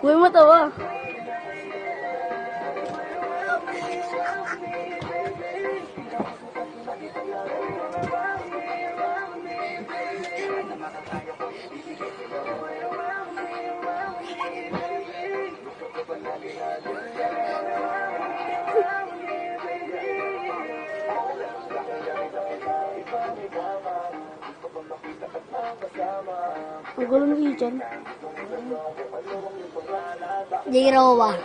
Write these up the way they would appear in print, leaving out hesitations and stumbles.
Huwag mo tawa. Ang gulo ng Ijan. Jirowa.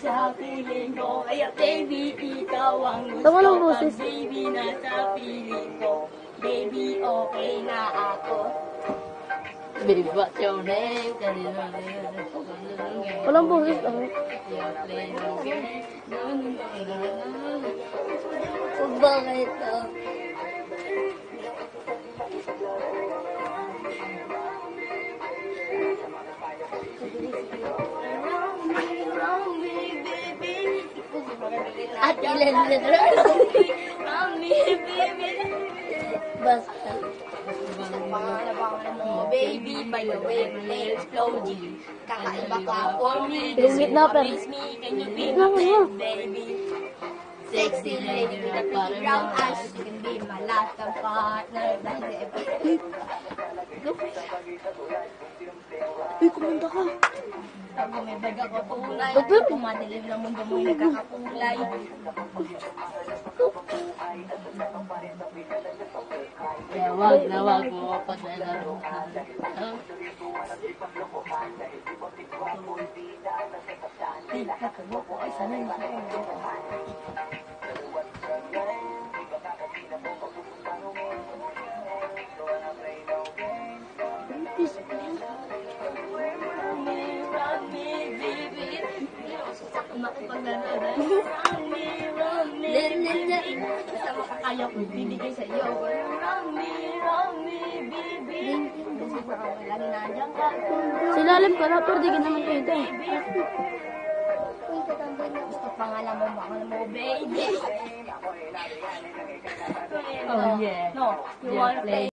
Sa piling ko, kaya baby, ikaw ang gusto. Tama ng boses. Baby, nasa piling ko. Baby, okay na ako. Baby, what's your name? Walang boses ako. Bakit to? At ilan na basta. Baby, by the way, my name is Floji. Kakaiba ka for me. Tingit na, pero. Please me, can you be my friend, baby? Sexy lady with a pretty brown eyes. You can be my lifetime partner. Uy, kumanda ka. Pag umibig ako tunay, kung madilim na mundo mo'y nagkakakulay. Kaya wag na wag mo pag nalaruhan. Ay, sana yung basta makakaya ko bibigay sa iyo. Run me, baby. Kasi baka walang nandiyan ka. Silalim ka na, pero di ka naman kita eh. Gusto pangalan mo, baby. Oh yeah. No, you wanna play?